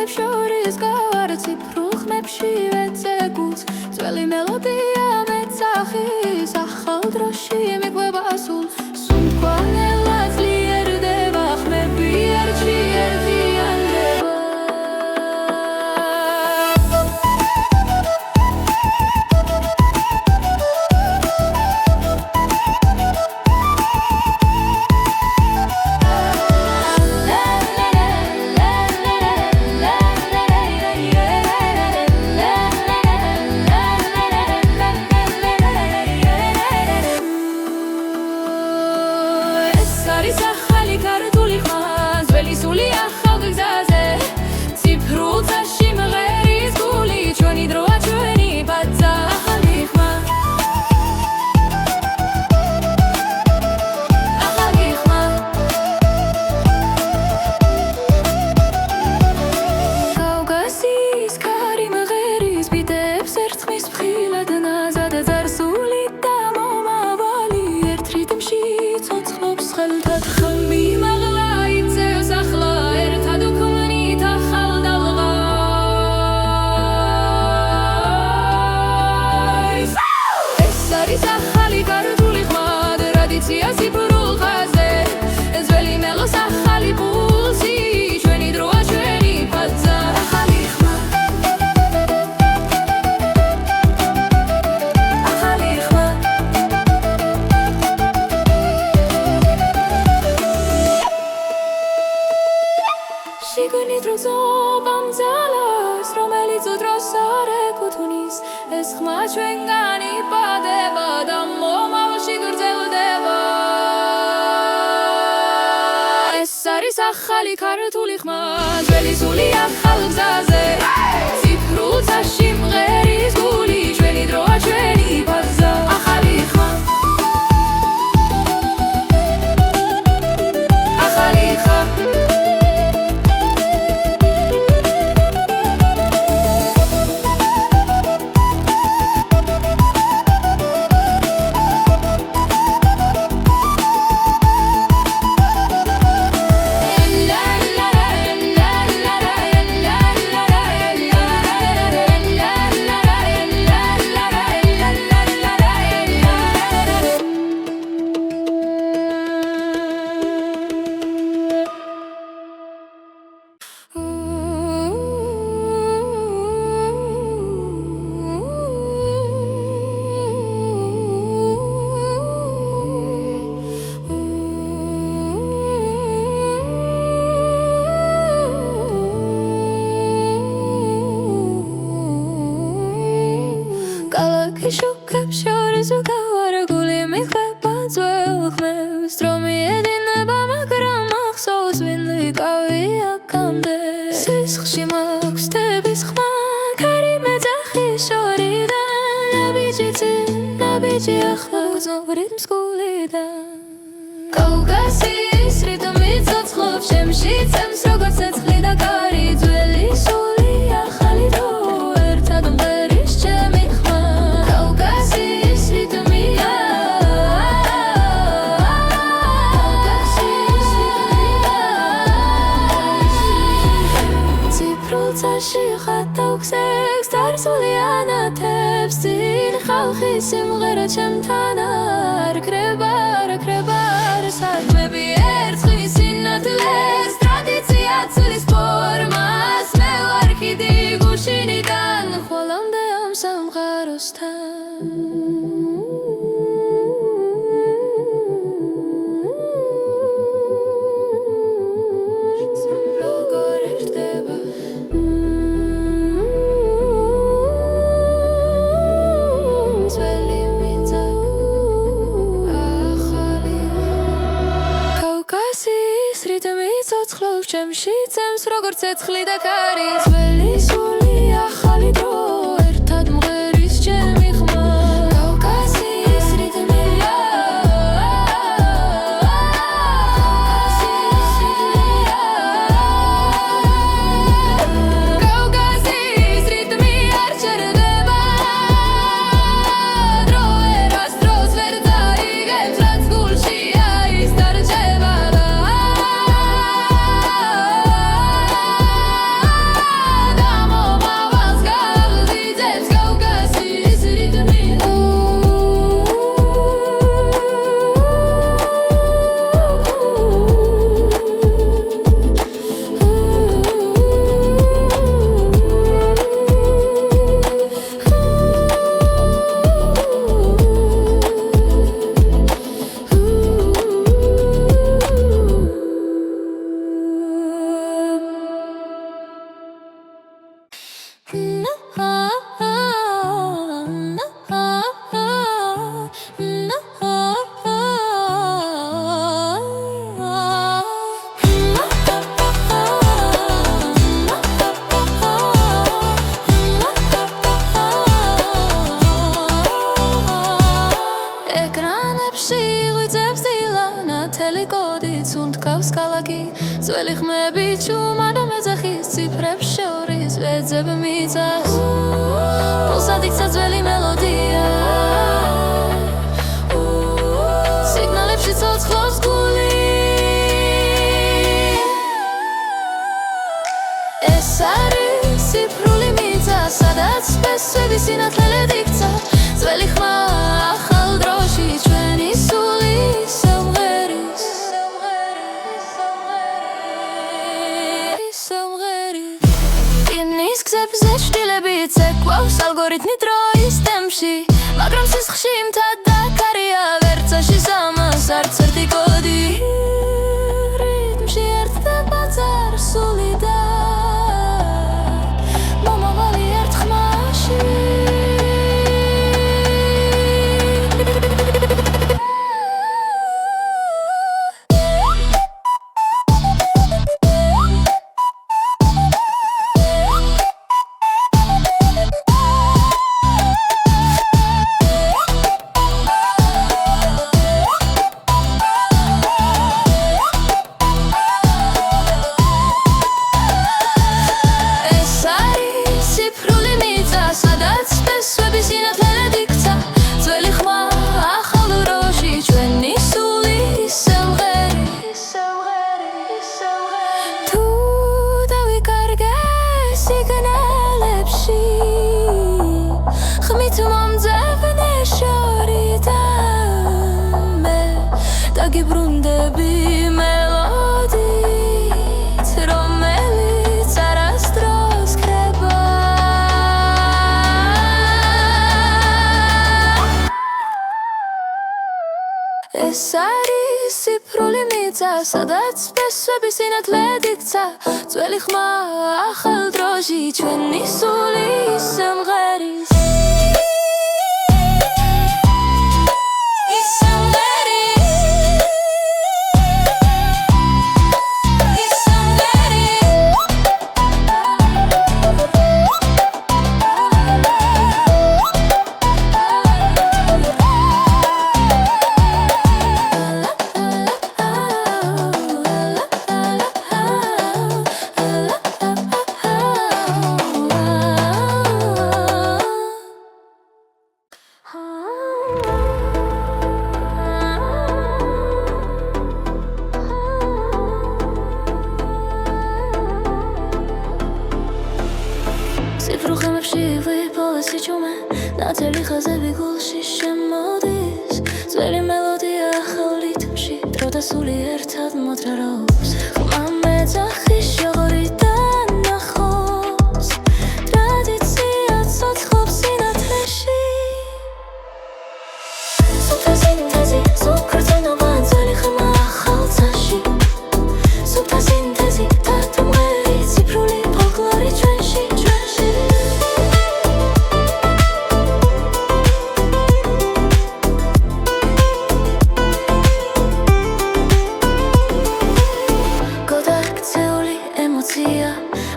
ხმებს შორის გავარ ციფრულ ხმებში ვეცეგულს ძველი მელოდია მეცახის ახალ დროში მიყვება სულ სულთქვალელა ძლიერდება ხმები ერთში ერთიანდება ახალი ქართული ხმა ძველი სული ახალ გზაზე ციფრულ წაში მღერის გული ჩვენი დროა ჩვენი ბაზა ახალი ხმა ახალი ხმა შუქებს შორის ვგავარ გული მიხვება ძველ ხმებს დრომი ედინება მაგრამ ახსოვს ვინ ვიყავი აქამდე სისხლში მაქვს თების ხმა ქარი მეძახი შორიდან ნაბიჯი ახლა გზნობრით მსგულიდან კავკასიის რიტმი ცოცხლობს შემში წემს როგორც ცეცხლი და კარი ძველი სული ახალი დრო ერთად მღერის ჩემი ხმა კავკასიის რიტმია ციფრულ წაში ხატავ სტარსული ანათებს წინ ხალხი სიმღერა ჩემთან არ კრება საქმები ერწყმის სინათლეს ტრადიცია ცვლის ფორმას მე ვარ კიდე გუშინიდან ხოლამდე ამ სამყაროსთან ჩემში წემს როგორც ცეცხლი და კარი ძველი სული ახალი დრო ერთად მღერის ჩემი ხმა კავკასიის რიტმია კავკასიის რიტმი არ ჩერდება დრო ერას დროს ვერ დაიგებს რაც გულშია ის დარჩება ძველი კოდიც უნთქავს ქალაქი ძველი ხმები ჩუმა და მეძახის ციფრებს შორის ვეძებ მიწას პულსად იქცა ძველი მელოდია სიგნალებში ცოცხლობს გული ეს არის ციფრული მიწა სადაც სპესვები სინათლედ იქცა ძველი ხმა ახალ დროში ჩვენი სული სამღერის იმის გზებზე შტილებიც ეკვლავს ალგორითმი დროის ტემპში მაგრამ სისხლში მთადაკარია ვერცაში სამას არც ერთი კოდი რიტმში ერთდება წარსული და მომავალი ერთ ხმაში გიბრუნდები მელოდით რომელიც არასდროს ქრება ეს არის ციფრული მიწა სადაც სპესვები სინათლედ იქცა ძველი ხმა ახალ დროში ჩვენი სული სამღერის ციფრულ ხმებში ვიპოვეს იჩუმე ნათელი ხაზები გულში შემოდის ძველი მელოდია ახალ რიტმში დრო და სული ერთად მოძრაობს ხმა მეძახის შოღორიდან ნახოს ტრადიცია ცოცხლობს სინათლეში სუფთა სინთეზი სუკრძნობა ძველი ხმა ახალ წაში სუფთა სინთეზი დათმღერი ციფრული ფოლკლორი ჩვენში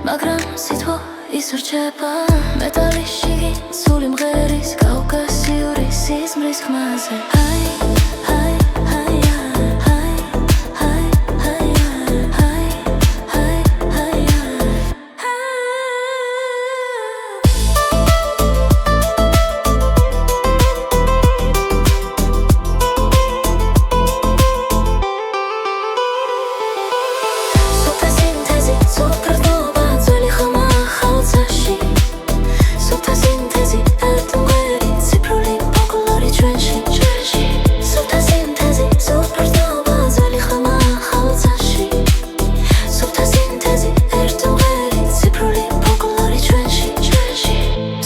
მაგრამ სიტყვა ისურჩება მეტალიში სული მღერის კავკასიური სიზმრის ხმაზე ჰაი ჰაი ჰაი ჰაი ჰაი ჰაი ჰაი ჰაი ჰაი სუფთა სინთეზი სუკრძნობა სუფთა სინთეზი ერთმღერი ციფრული ფოლკლორი ჩვენში სუფთა სინთეზი სუკრძნობა ძველი ხმა ახალ წაში სუფთა სინთეზი ერთმღერი ციფრული ფოლკლორი ჩვენში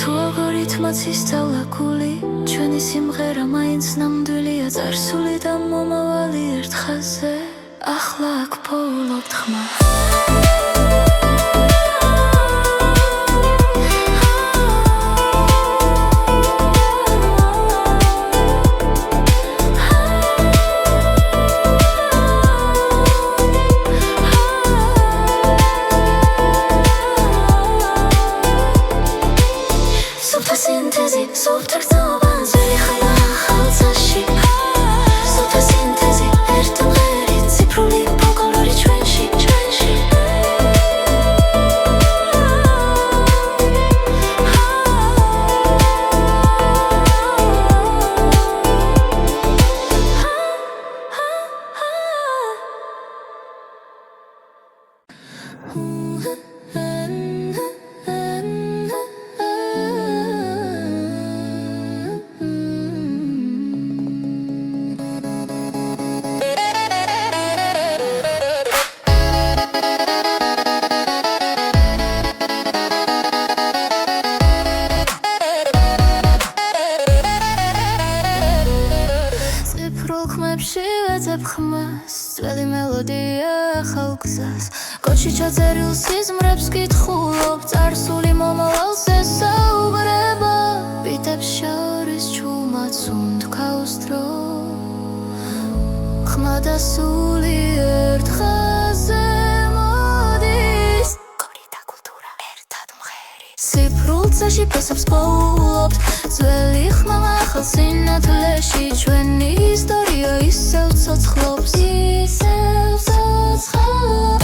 თუ ალგორითმაც ისწავლა გული ჩვენი სიმღერა მაინც ნამდვილია წარსული და მომავალი ერთ ხაზზე ახლა აქ პოულობთ ხმა სუფთა სინთეზი სუფთა გზნობა ძველი ხმა ახალ წაში სუფთა სინთეზი ერთმღერი ხალგზას კოჩი ჩაწერილ სიზმრებს კითხულობ წარსული მომავალს ესაუბრება ბიტებს შორის ჩუმად სუნთქავს დრო ხმა და სული ერთ ხაზზე მოდის კორი და კულტურა ერთად მღერი სიფრულცაში ფესობს პოულობთ ძველი ხმამა ახალ სინათლეში ჩვენი ისტორია ისევ ცოცხლობს ისევ ცოცხლობს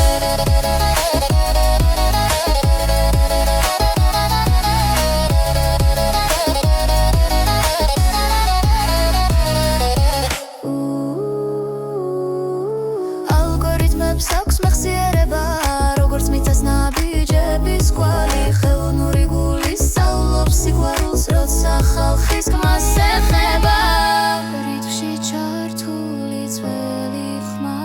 ალგორითმებს აქვს მეხსიერება როგორც მიწას ნაბიჯების კვალი ხელოვნური გული სწავლობს სიყვარულს როცა ხალხის გმას ეხება რითმში ჩართული ძველი ხმა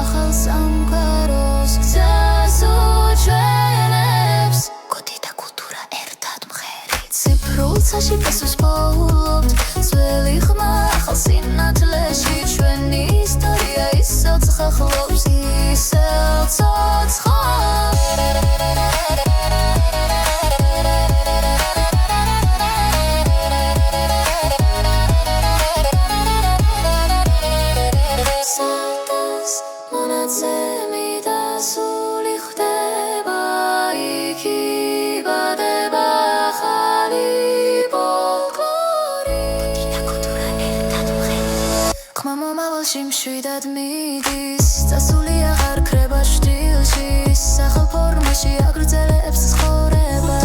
ახალ სამყაროს გზას უჩვენებს კოდი და კულტურა ერთად მღერით ციფრულცაში ფესვს პოულობთ ძველი ხმა ახალ სინათლეში ჩვენი ისტორია ისევ ცოცხლობს ისევ ცოცხლობს მონაცემი და სული ხდება იქ იბადება ახალი ფოლკლორი და კულტურა ერთად მღერით ხმა მომავალში მშვიდად მიდის წასული აღარ ქრება შტილში სახალ ფორმაში აგრძელებს ცხოვრება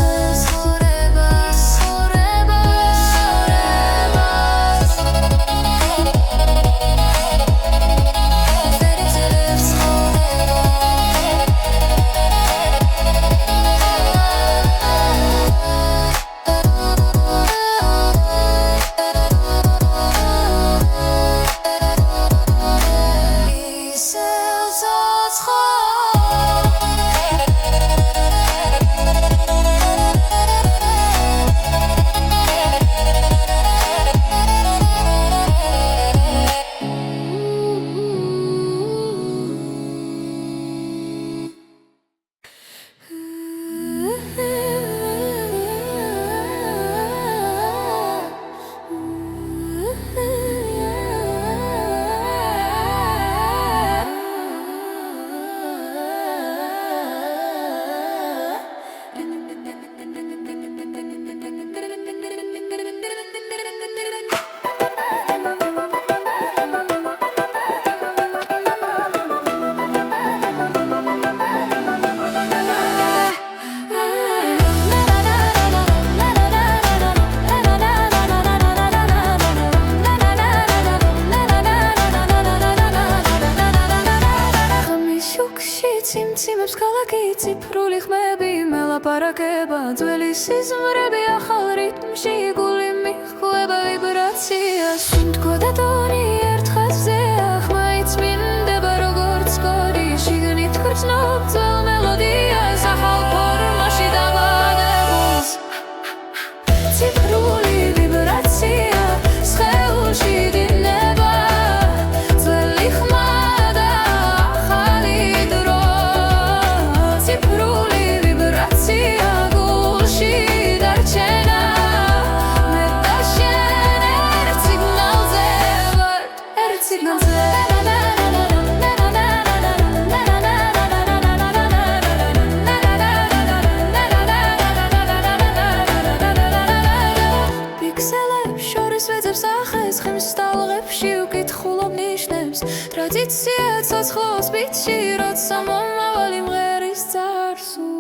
ციმციმებს ქალაქი ციფრული ხმები მელაპარაკება ძველი სიზმრები ახალ რიტმში გული მიხვდება ვიბრაციას სუნთქვა და ტონი ერთ ხაზზეა ხმა იწმინდება როგორც კოდი შიგნით გრძნობ ძველ მელოდიას ახალ ფორმაში დამადებულს ციფრული ვიბრაცია სხეულში დინება ძველი ხმა ტრადიცია ცოცხლობს ბიტში როცა მომავალი მღერის წარსულს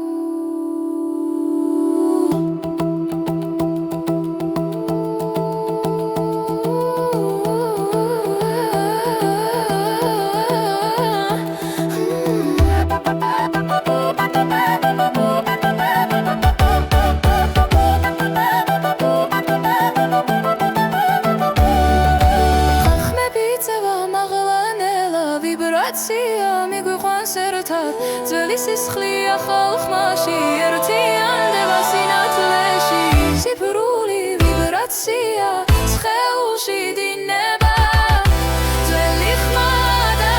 მიგვიყვანს ერთად ძველი სისხლი ახალ ხმაში ერთიანდება სინათლეში ციფრული ვიბრაცია სხეულში დინება ძველი ხმა და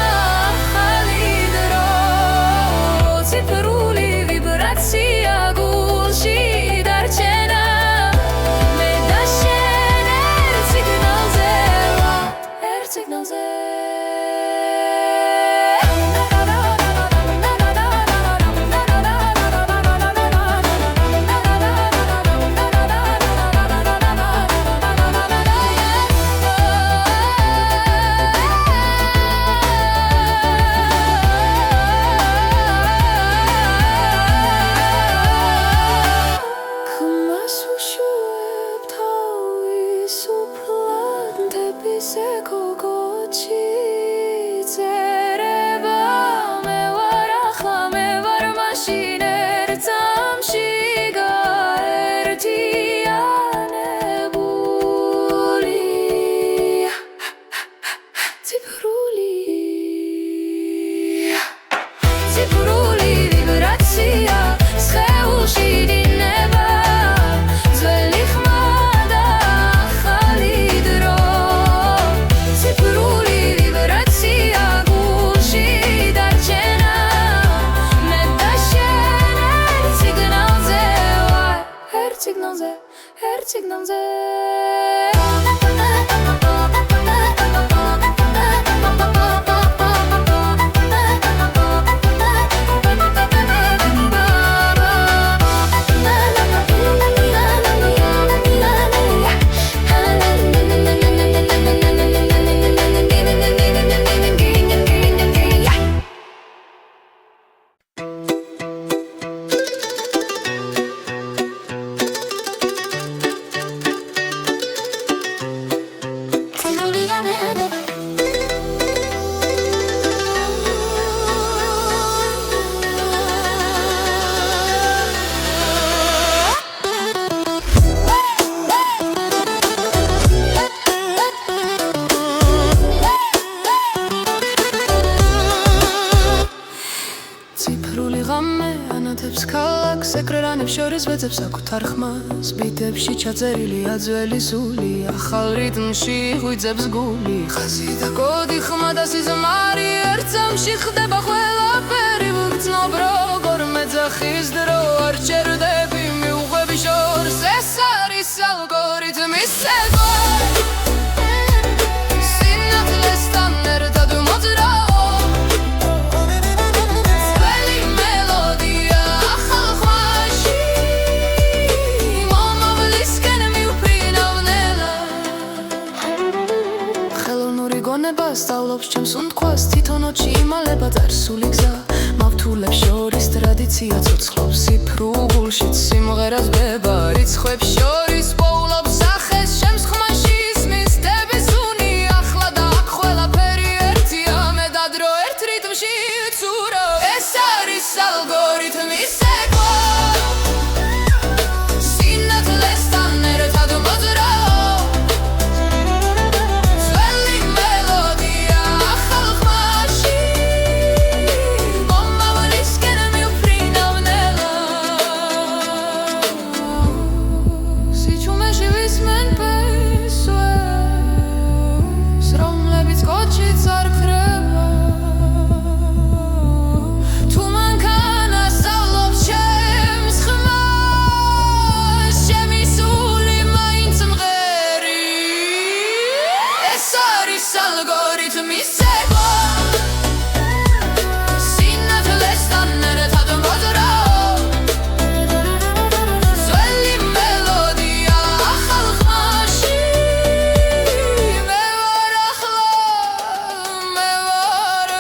ციფრული ღამე ანათებს ქალაქს ეკრანებს შორის ვეძებს საკუთარ ხმას ბიტებში ჩაწერილია ძველი სული ახალ რიტმში ღვიძებს გული ხაზი და კოდი ხმა და სიზმარი ერთ წამში ხდება ყველაფერი ვგრძნობ როგორ მეძახის დრო არ ჩერდები მიუყვები შორს ეს არის ალგორითმის ცეკვა სწავლობს ჩემს უნდქვას თვითონოჩი იმალება წარსული გზა მავთულებს შორის ტრადიცია ცოცხლობს სიფრუღულშიც სიმღერას ბება რიცხვებს შორის პოულობს სახეს ჩემს ხმაში ისმის დების უნი ახლა და აქ ყველაფერი ერთია მე და დრო ერთ რიტმში ცურავ ეს არის ალგორითმის ცეკვა algorithmის ცეკვა სინათლესთან ერთად მოძრაობ ძველი მელოდია ახალ ხმაში მე ვარ ახლა მე ვარ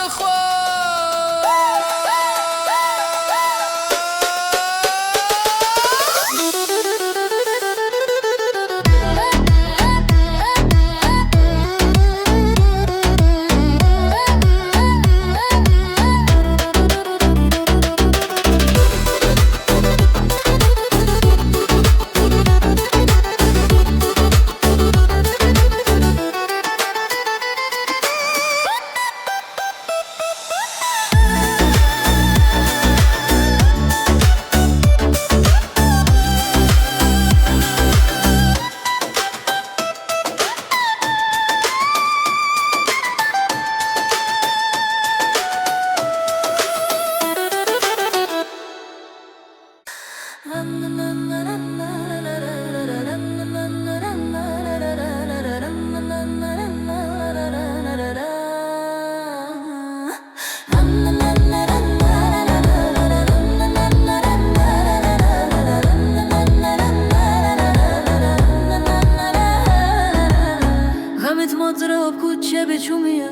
ქუჩები ჩუმია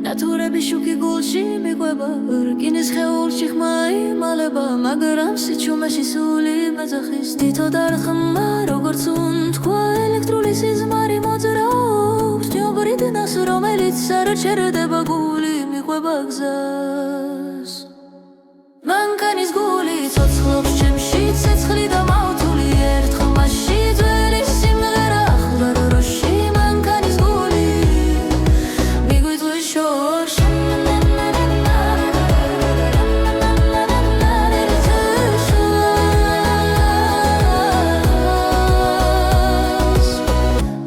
ნატურები შუქი გულში მიყვება რკინის ხეულში ხმა იმალება მაგრამ სიჩუმეში სული მეძახის თითო დარხმა როგორც უნთქვა ელექტრული სიზმარი მოძრაობს ჯოგრიდნას რომელიც არ ჩერდება გული მიყვება გზას მანქანის გული ცოცხლობს ჩემში ცეცხლი და მავთული ერთ ხმაში ძველი სიმღერა ახლა როში მანქანის გული მიგვიწვის შორს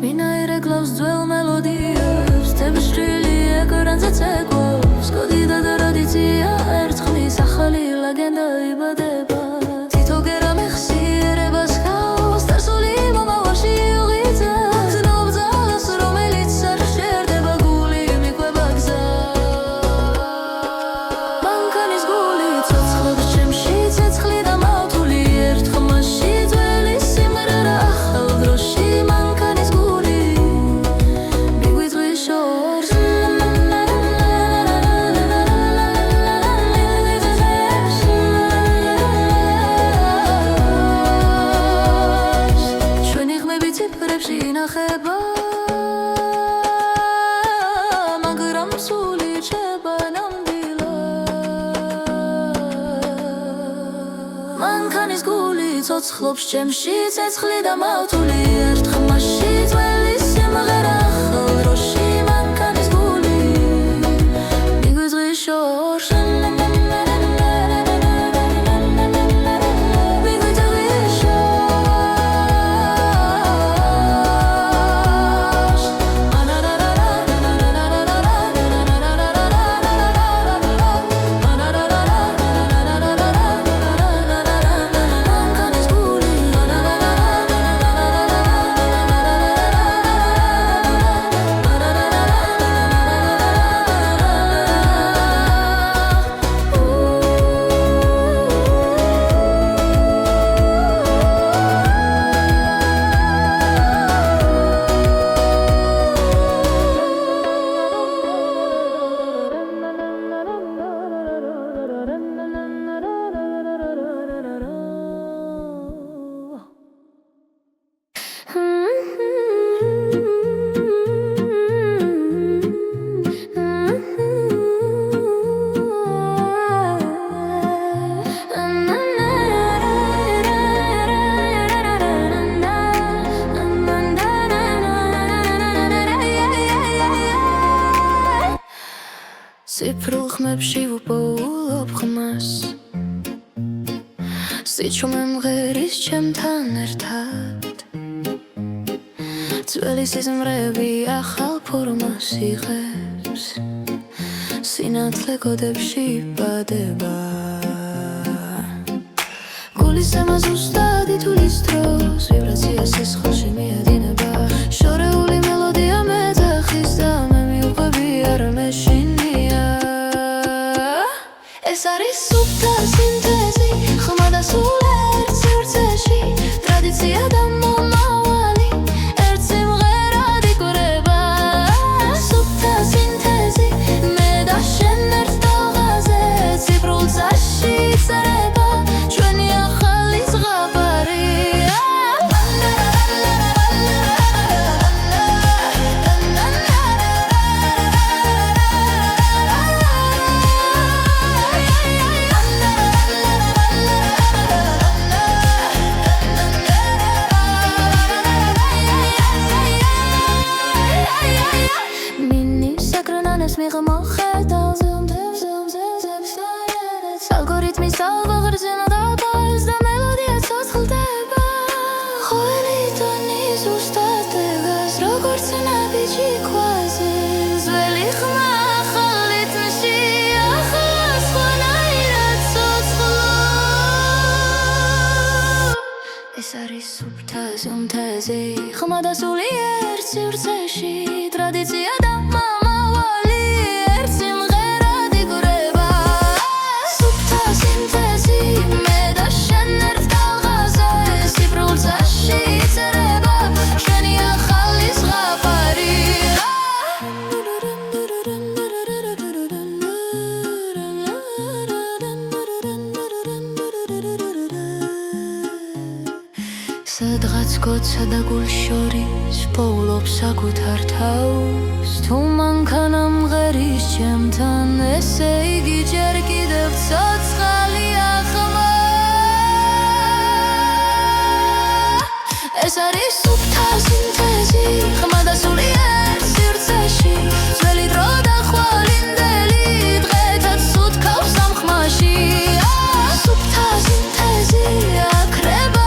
ვინაირე კლავს ძველ მელოდიებს თებშრილი ეკრანზე ცეკვავს კოდი და ტრადიცია ერთხმის ახალი ლეგენდა იბადება თითო გერამი ხსიერებას ხავს დასული მომავალში უღიძებს გრძნობ ძალას რომელიც არ შერდება გული მიყვება გზას მანქანის გული ცოცხლობს ჩემში ცეცხლი და მავთული ერთ ხმაში ძველი სიმღერა ახალ დროში მანქანის გული მიგვიწვის შორს ციფრებში ინახება მაგრამ სული რჩება ნამდვილად მანქანის გული ცოცხლობს ჩემში ცეცხლი და მავთული ერთ ხმაში ძველი სიმღერა ახალ დროში მანქანის გული მიგვიწვის შორს ციფრულ ხმებში ვუპოულობ ხმას სიჩუმე მღერის ჩემთან ერთად ძველი სიზმრები ახალ ფორმას იღებს სინათლე კოდებში იბადება გულის ზემა ზუსტად ითulis დროს ვიბრაცია სისხლში მიედინება შორეული მელოდია მეძახის და მე მივყვები არ მეშინია ეს არის სუფთა სინთეზი ხმა და სულ ერთ სივრცეში ტრადიცია და მომავალი ერთ სიმღერად იკვრება სუფთა სინთეზი მე და შენ ერთ ტალღაზე ციფრულ წაში იწერება ჩვენი ახალი ზღაპარი ალგორითმის ალვა ღრზენა დაფარს და მელოდია ცოცხლდება ყოველი ტონი ზუსტად დგას როგორც ნაბიჯი ქვაზე ძველი ხმა ახალ რიტმში ახლა სხვანაირად ცოცხლო ეს არის სუფთა სინთეზი ხმა და სული ერთ სივრცეში ტრადიცია და მომავალი ერთ სიმღერად იკვრება სუფთა სინთეზი მე და შენ ერთ ტალღაზე ციფრულ წაში იწერება ჩვენი ახალი ზღაპარი სადღაც გოცა და გულ შორის პოულობ საკუთარ თავს თუ მანქანა მღერის ჩემთან ესე იგი ჯერ კიდევ ცოცხალია ხმა ეს არის სუფთა სინთეზი ხმა და სული ერთ სივრცეში ძველი დრო და ხვალინდელი დღეთა სუთქავს ამ ხმაში სუფთა სინთეზი აქრება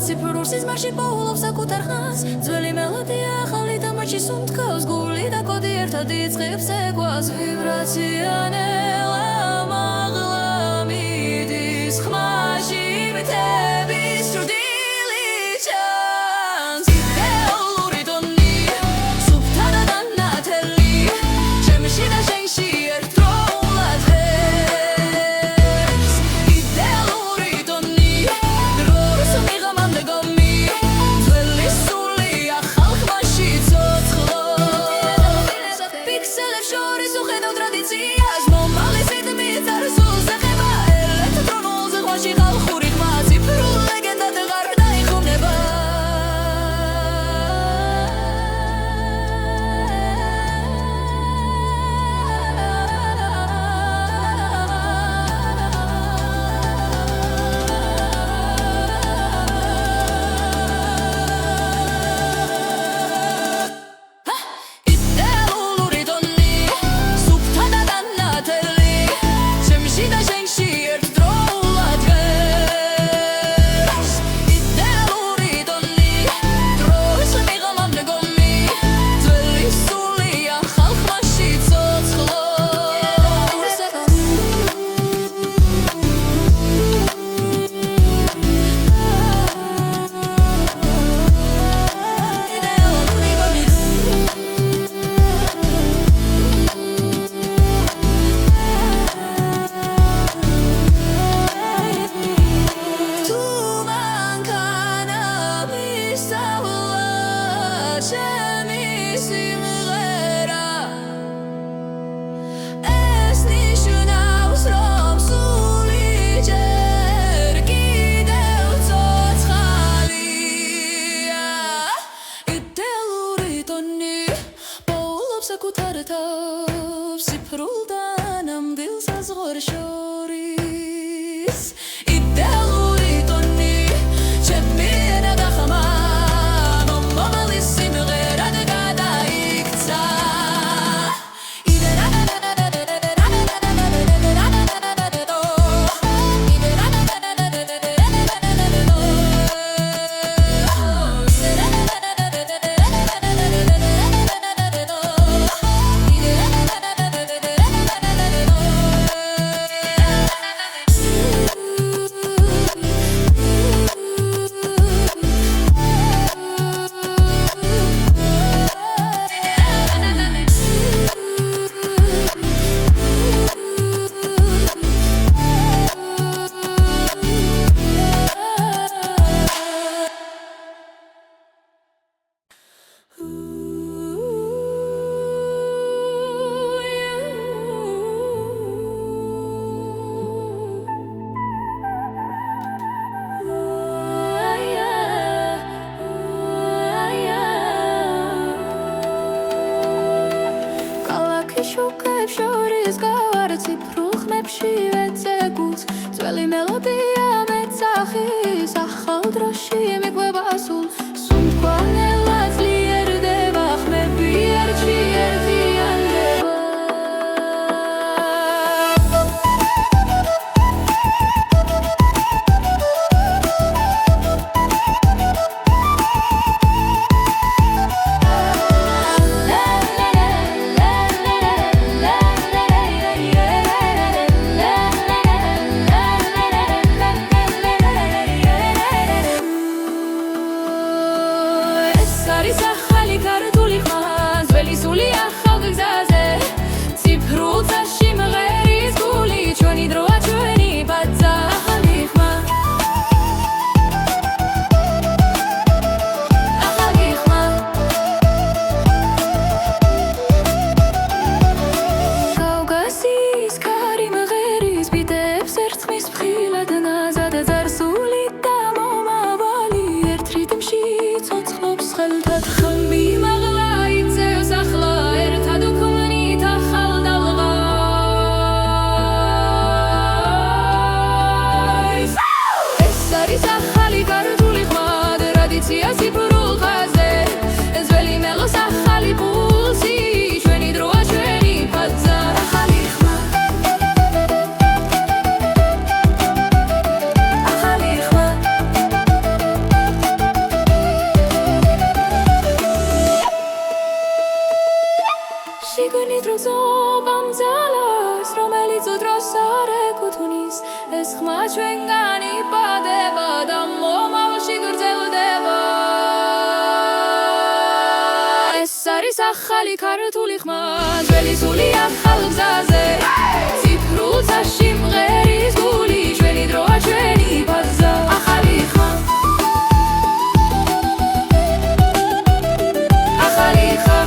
ციფრულ სიზმარში პოულობ საკუთარ ხმას ძველი მელოდია ახალი დამარჩი სუნთქავს გული და კოდი ერთად იწყებს ეგვას ვიბრაცია ნელა მაღლა მიდის ხმაში მითების ჭრდილი ჩანს იდეალური ტონი სუფთა და დანათელი ჩემში და შენში ერთდროულად ღერს იდეალური ტონი დროს მიღამამდე გომი ძველი სული ახალ ხმაში ცოცხლო პიქსელებს შორის უხედავ ტრადიციას მომალის რიტმი წარსულს ეხება ელექტრონულ ზღვაში ხალხური ხმა ციფრულ საკუთარ თავს სიფრულ და ნამდვილ საზღვარ შორის იდეალური ტონი ჩემი ენა გახმა მომავლის სიმღერად გადაიქცა შუქებს შორის გავარ ციფრულ ხმებში ვეცეგულს ძველი მელოდია მეცახის ახალ დროში მიყვება სულს სულთქვალელა ძლიერდება ხმები ერთში ერთიანდება ეს ხმა ჩვენგან იპადება და მომავალში გრძელდება ეს არის ახალი ქართული ხმა ძველი სული ახალ გზაზე ციფრულ წაში მღერის გული ჩვენი დროა ჩვენი ბაზა ახალი ხმა ახალი ხმა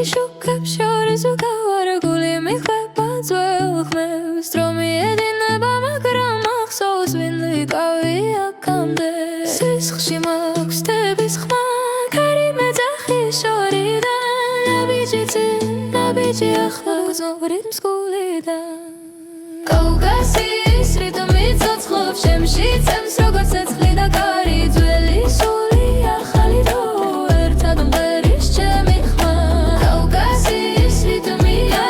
შუქებს შორის ვგავარ გული მიხვება ძველ ხმებს დრომი ედინება მაგრამ ახსოვს ვინ ვიკავი აქამდე სისხლში მაქვს თების ხმა ქარი მეძახი შორიდან ნაბიჯი ახლა გზნობრით მსგულიდან კავკასიის რიტმი ცოცხლობს შემში წემს როგორც ცეცხლი და კარი ძველი სული ახალი დრო ერთად მღერის ჩემი ხმა კავკასიის რიტმია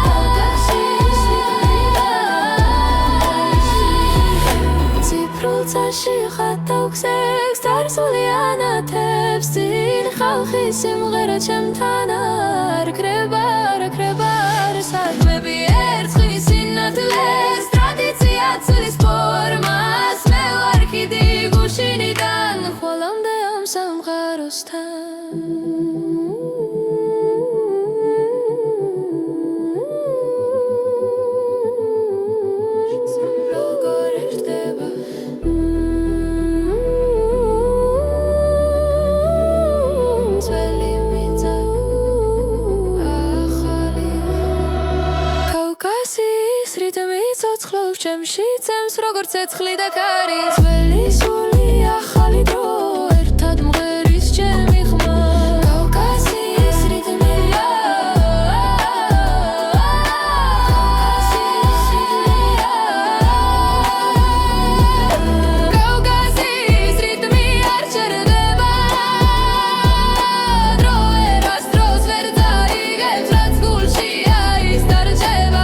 კავკასიის რიტმია თუცაში ხატავხსებს დარსული ანათებს წინ ხალხი სიმღერა ჩემთან არ ქრება საქმეები ერწყმის სინათლეს ტრადიცია ცვლის ფორმას მე ვარ კიდი გუშინიდან ხოლამდე ამ სამყაროსთან ჩემში წემს როგორც ცეცხლი და კარი ძველი სული ახალი დრო ერთად მღერის ჩემი ხმა კავკასიის რიტმია კავკასიის რიტმი არ ჩერდება დრო ერას დროს ვერ დაიგებს რაც გულშია ის დარჩება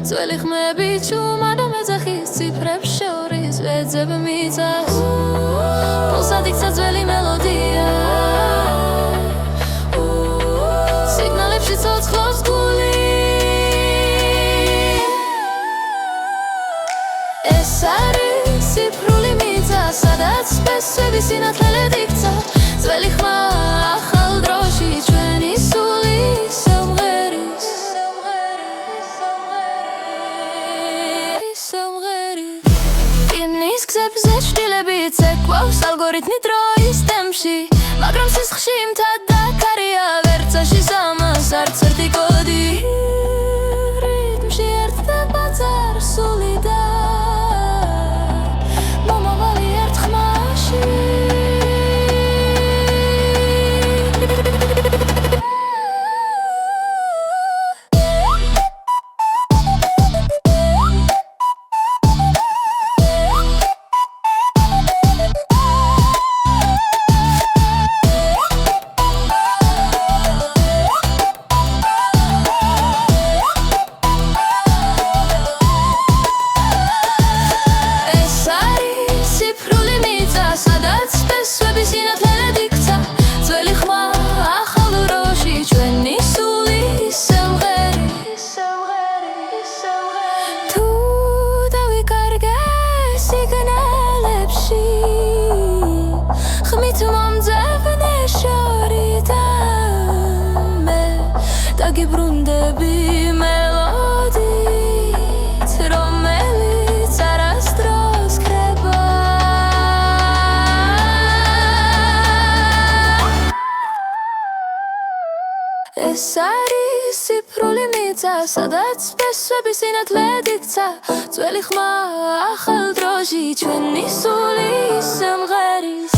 ძველი ხმები ჩუმა და მეძახის ციფრებს შორის ვეძებ მიწას პულსად იქცა ძველი მელოდია სიგნალებში ცოცხლობს გული ეს არის ციფრული მიწა სადაც სპესვები სინათლედ იქცა ძველი ხმა ახალ დროში ჩვენი სული სამღერის გზებზე ჭრილებით ეკვლავს ალგორითმი დროის ტემპში მაგრამ სისხლში მთადაქარია ვერცაში სამას არც ერთი კოდი რიტმში ერთდება წარსული და მომავალი ერთ ხმაში გიბრუნდები მელოდით რომელიც არასდროს ქრება ეს არის ციფრული მიწა სადაც სპესვები სინათლედ იქცა ძველი ხმა ახალ დროში ჩვენი სული სიმღერის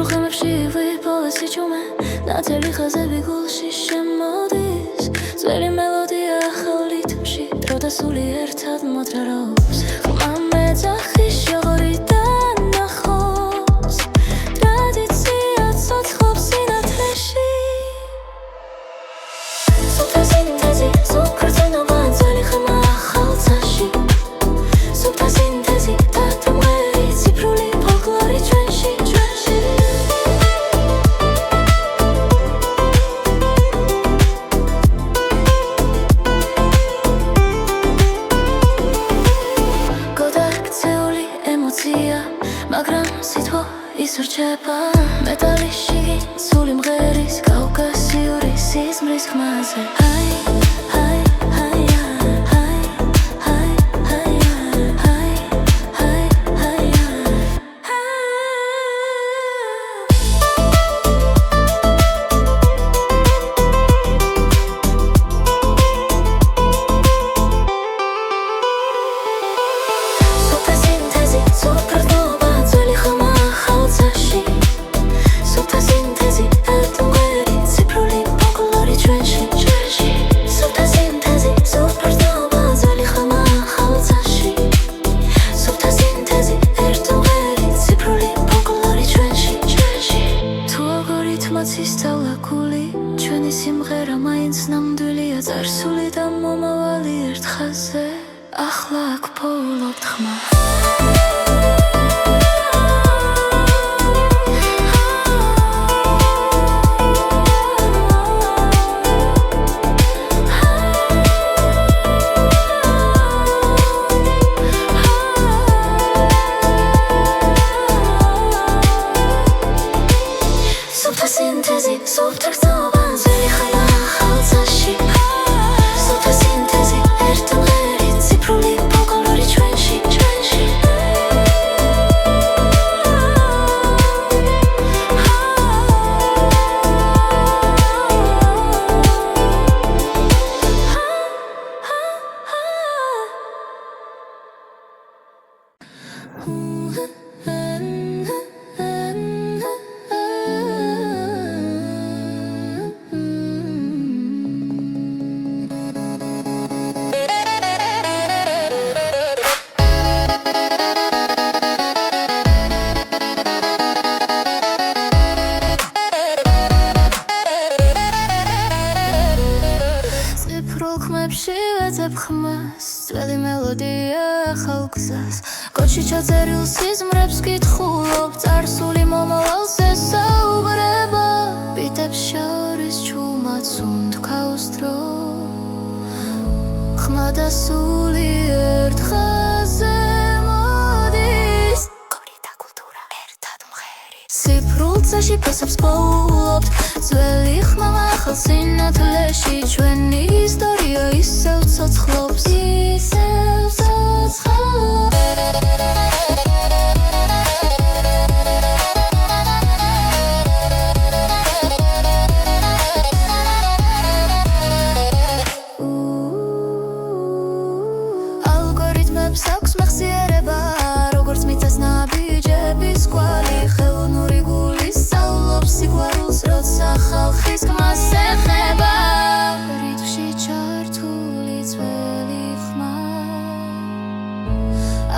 სიფრუხემებში ვიპოვე სიჩუმე ნათელი ხაზები გულში შემოდის ძველი მელოდია ახალ რითმში დრო და სული ერთად მოძრაობს ხმა მეძახი შოღორიდან ნახოს ტრადიცია ცოცხლობს სინათლეში სუფთა სინთეზი სუფრწენობა ძველი ხმა ახალ ცაში სუფთა სინთეზი დათმღერი ციფრული ფოლკლორი ჩვენში გოდაქცეული ემოცია მაგრამ სიტყვა ისურჩება მეტალიში სული მღერის კავკასიური სიზმრის ხმაზე ჩვენი სიმღერა მაინც ნამდვილია წარსული და მომავალი ერთ ხაზზე ახლა აქ პოულობთ ხმა სუფთა სინთეზი სუფთა გრძნობა ძველი ხმა ახალ ცაში სუფთა სინთეზი ერთმღერი ციფრული ფოლკლორი ჩვენში ხმებში ვეძებ ხმას ძველი მელოდია ახალ გზას კოდში ჩაწერილ სიზმრებს კითხულობ წარსული მომავალს ესაუბრება ბიტებს შორის ჩუმად სუნთქავს დრო ხმა და სული ერთ ხაზზე მოდის კორი და კულტურა ერთად მღერი ციფრულ წაში ფესობს პოულობთ ძველი ხმა ახალ სინათლეში ჩვენი ისტორია ისევ ცოცხლობს ალგორითმებს აქვს მეხსიერება როგორც მიწას ნაბიჯების კვალი ხელოვნური გული სწავლობს სიყვარულს როცა ხალხის გმას ეხება რითმში ჩართული ძველი ხმა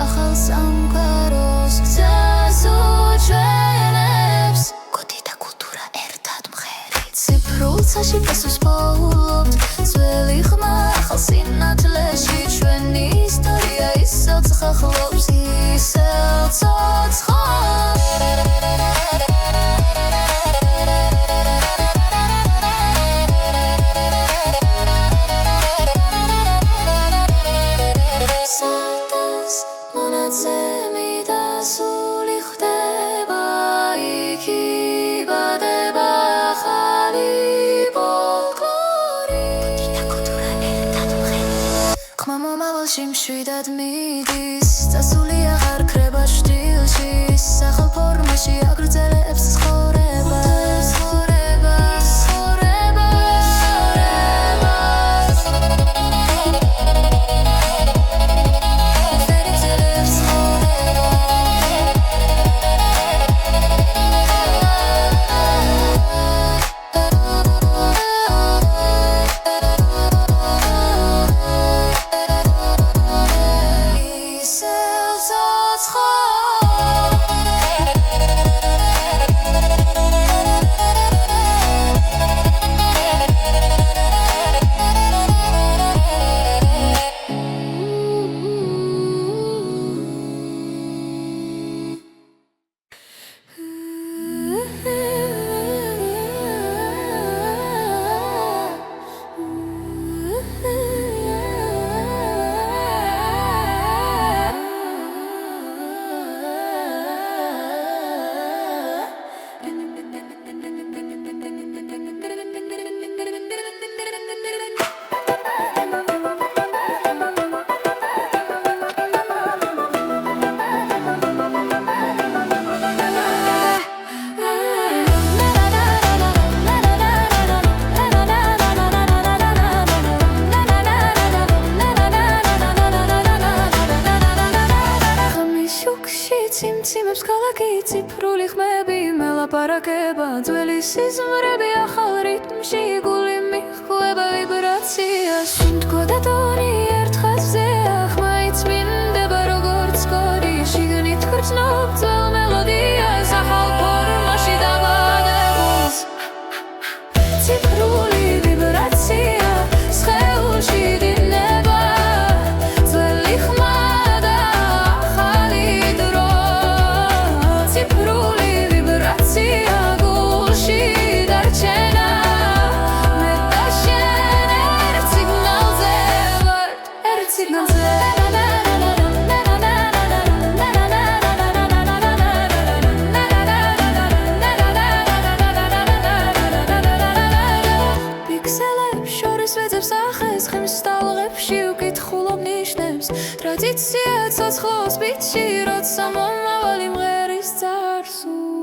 ახალ სამყაროს გზას უჩვენებს კოდი და კულტურა ერთად მღერი ციფრულ წაში ფესვს პოულობთ ძველი ხმა ახალ სინათლეში ჩვენი ისტორია ისევ ცოცხლობს ისევ ცოცხლობს მონაცემი და სული ხდება იქ იბადება ახალი ფოლკლორი ხმა მომავალში მშვიდად მიდის წასული აღარ ქრება შტილში სახალ ფორმაში აგრძელებს ცხოვრება ციმციმებს ქალაქი ციფრული ხმები მელაპარაკება ძველი სიზმრები ახალ რიტმში გული მიხვდება ვიბრაციას სუნთქვა და ტონი ერთ ხაზზეა ხმაიც მინდება როგორც კოდი შიგნით გრძნობ ძველ მელოდიას ახალ ფორმაში დამადებულს ციფრული ვიბრაცია სხეულში დინება ძველი ხმა და ახალი დრო ციფრული ვიბრაცია გულში დარჩენა მე და შენ ერთ სიგნალზე ვართ ერთ სიგნალზე ტრადიცია ცოცხლობს ბიჭი როცა მომავალი მღერის წარსულს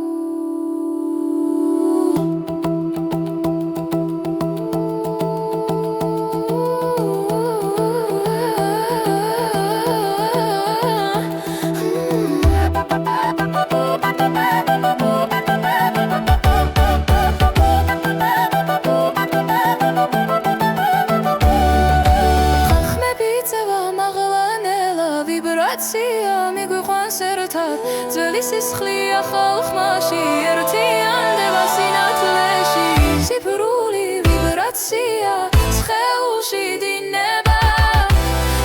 მიგვიყვანს ერთად ძველი სისხლი ახალ ხმაში ერთიანდება სინათლეში ციფრული ვიბრაცია სხეულში დინება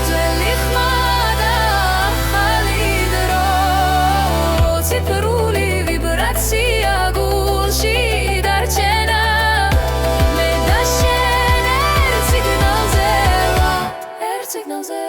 ძველი ხმა და ახალი დრო ციფრული ვიბრაცია გულში დარჩენა მე და შენ ერთ სიგნალზე ერთ სიგნალზე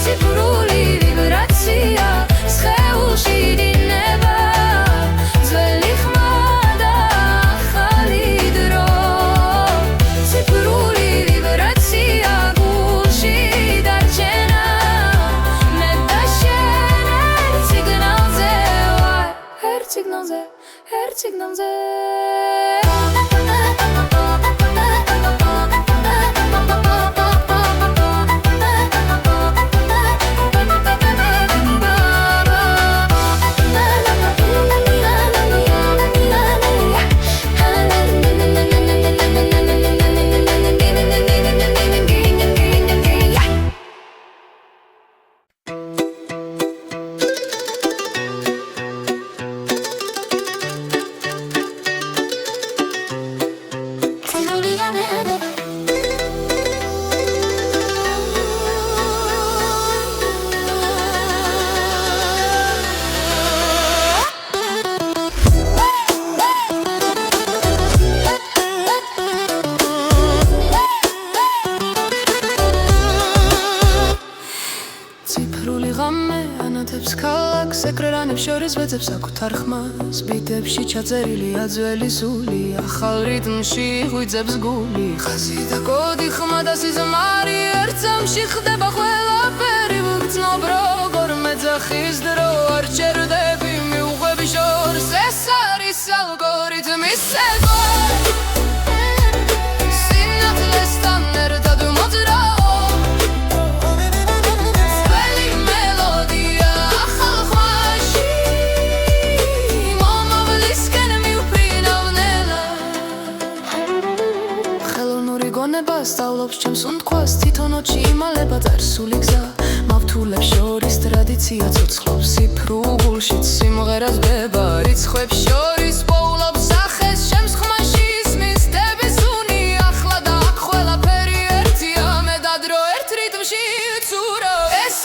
ციფრული ვიბრაცია სხეულში დინება ძველი ხმა და ახალი დრო ციფრული ვიბრაცია გულში დარჩენა მე და შენ ერთ სიგნალზე ვარ ერთ სიგნალზე ერთ სიგნალზე ეკრანებს შორის ვეძებს საკუთარ ხმას ბიტებში ჩაწერილია ძველი სული ახალ რიტმში ღვიძებს გული ხაზი და კოდი ხმა და სიზმარი ერთ წამში ხდება ყველაფერი ვგრძნობ როგორ მეძახის დრო არ ჩერდები მიუყვები შორს ეს არის ალგორითმის ცეკვა სინათლესთან ერთად მოძრაო სწავლობს ჩემს უნდქვას თვითონოჩი იმალება წარსული გზა მავთულებს შორის ტრადიცია ცოცხლობს სიფრუგულშიც სიმღერას ბება რიცხვებს შორის პოულობს სახეს ჩემს ხმაში ისმის დების უნი ახლა და აქ ყველაფერი ერთია მე და დრო ერთ რიტმში ცურავ ეს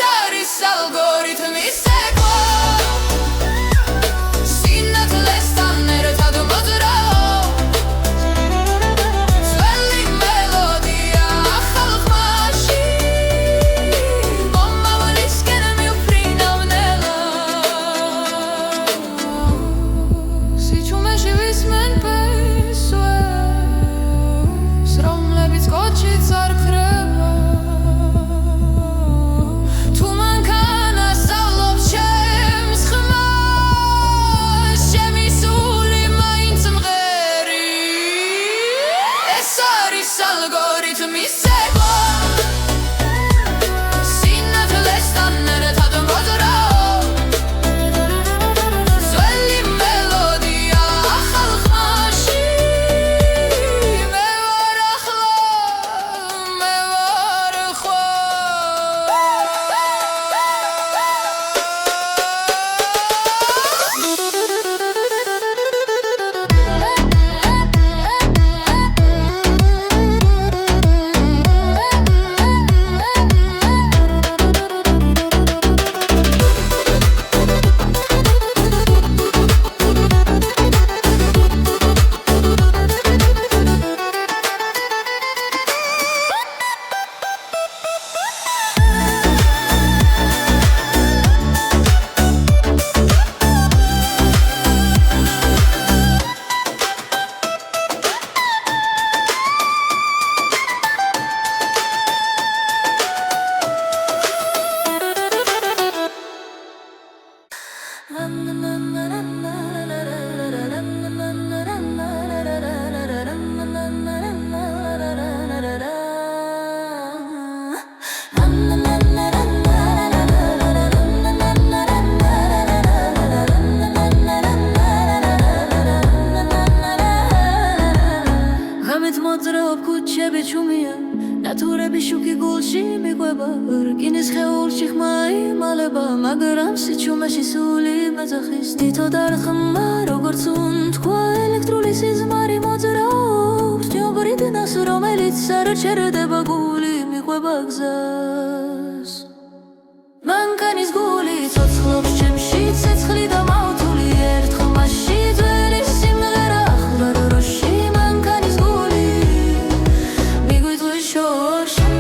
ჭრება მაგრამ სიჩუმეში სული მეძახის თითო დარხმა როგორც უნთქვა ელექტრული სიზმარი მოძრაობს ჯობრიდნას რომელიც არ ჩერდება გული მიყვება გზას მანქანის გული ცოცხლობს ჩემში ცეცხლი და მავთული ერთ ხმაში ძველი სიმღერა ახლა დროში მანქანის გული მიგვიწვის შორში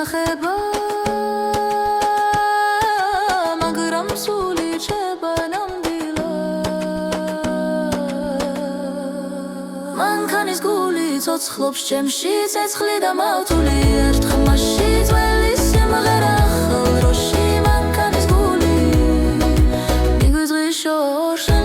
ინახება მაგრამ სული რჩება ნამდვილად მანქანის გული ცოცხლობს ჩემში ცეცხლი და მავთული ერთ ხმაში ძველი სიმღერა ახალ დროში მანქანის გული მიგვიწვის შორში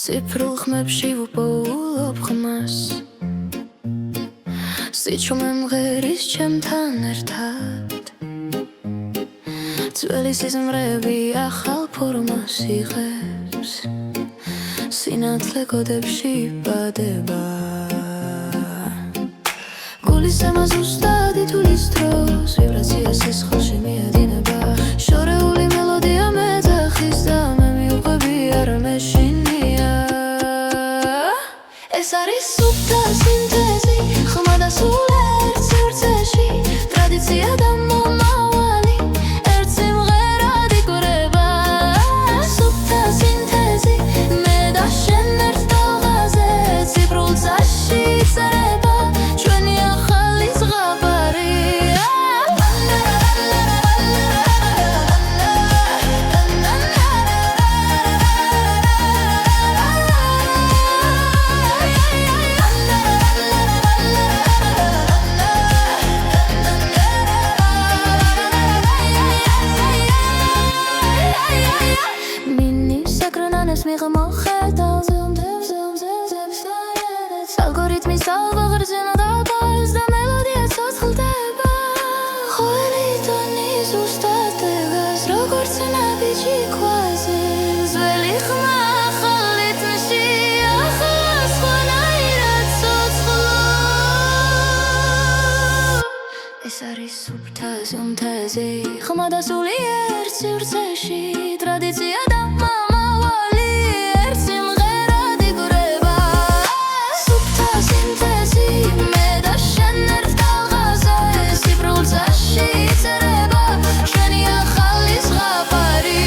სიფრულ ხმებში ვუპოულობ ხმას სიჩუმე მღერის ჩემთან ერთად ძველი სიზმრები ახალ ფორმას იღებს სინათლე კოდებში იბადება გულის ზემა ზუსტად ითulis დროს ვიბრაცია სისხლში მიედინება შორეული მელოდია მეძახის და მე მივყვები არ მეშინია ეს არის სუფთა სინთეზი ხმა და სულ ერთ სივრცეში ტრადიცია და მომავალი ერთ სიმღერად იკვრება სუფთა სინთეზი მე და შენ ერთ ტალღაზე ციფრულ წაში იწერება ჩვენი ახალი ზღაპარი ალგორითმის ალღა ღრძენა დაფარს და მელოდია ცოცხლდება ყოველი ტონი ზუსტად დგას როგორც ნაბიჯი ქვაზე ძველი ხმა ახალ რიტმში ახლა სხვანაირად ცოცხლობს ეს არის სუფთა სინთეზი ხმა და სული ერთ სივრცეში ტრადიცია და მომავალი ერთ სიმღერად იკვრება სუფთა სინთეზი მე და შენ ერთ ტალღაზე ციფრულ წაში იწერება ჩვენი ახალი ზღაპარი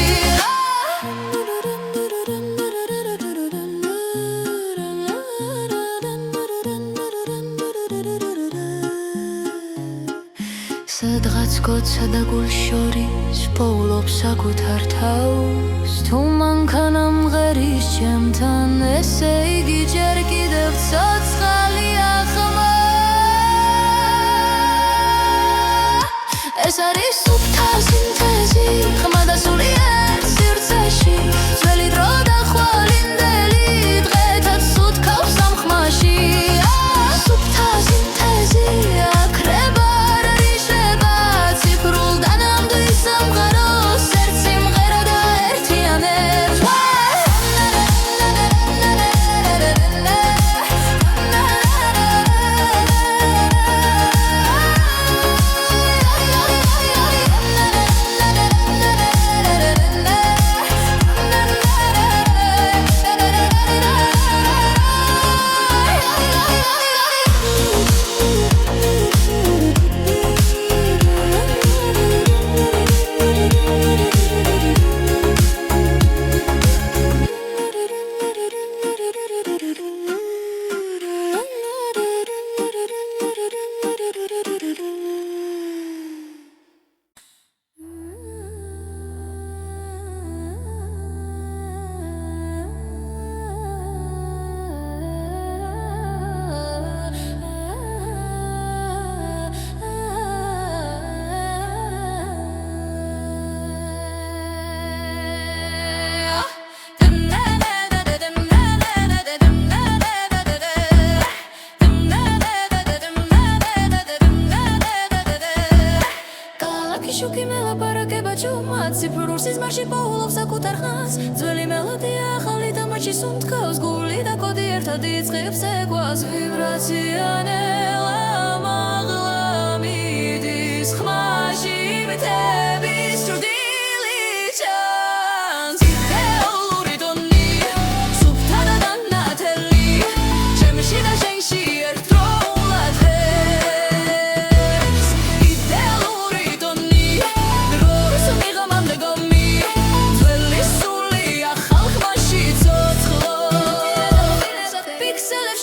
სადღაც გოცა და გულ შორის პოულობს საკუთარ თავს თუ მანქანა მღერის ჩემთან ესე იგი ჯერ კიდევ ცოცხალია ხმა ეს არის სუფთა სინთეზი ხმა და სულიერ სივრცეში ძველი დრო და ხვალინდელი დღეთაც სუთქავს ამ ხმაში სუფთა სინთეზი აქრება შუქი მელაპარაკება ჭუმად ციფრულ სიზმარში პოულობს საკუთარ ხმას ძველი მელოდია ახალი და მათში სუნთქავს გული და კოდი ერთად იწყებს ეკვას ვიბრაცია ნელა მაღლა მიდის ხმაში მითების ჭრდილი ჩანს იდეალური ტონი სუფთა და დანათელი ჩემში და შენში ერთდროულად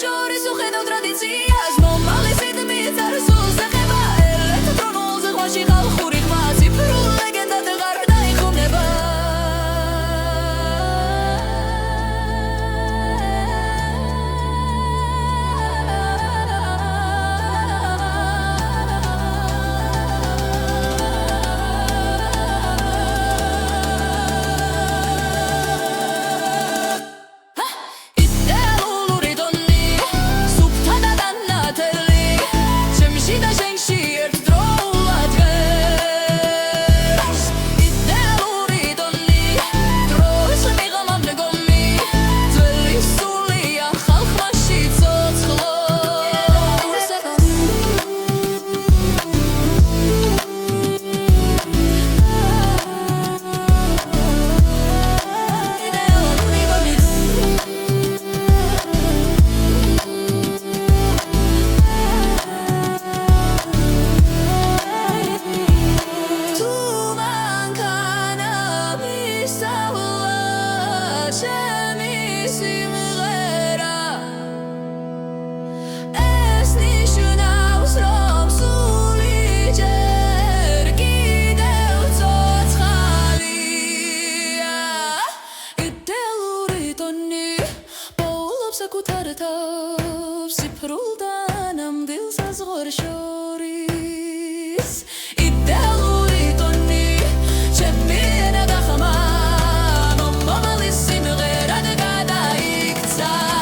შორის უხედავ ტრადიცია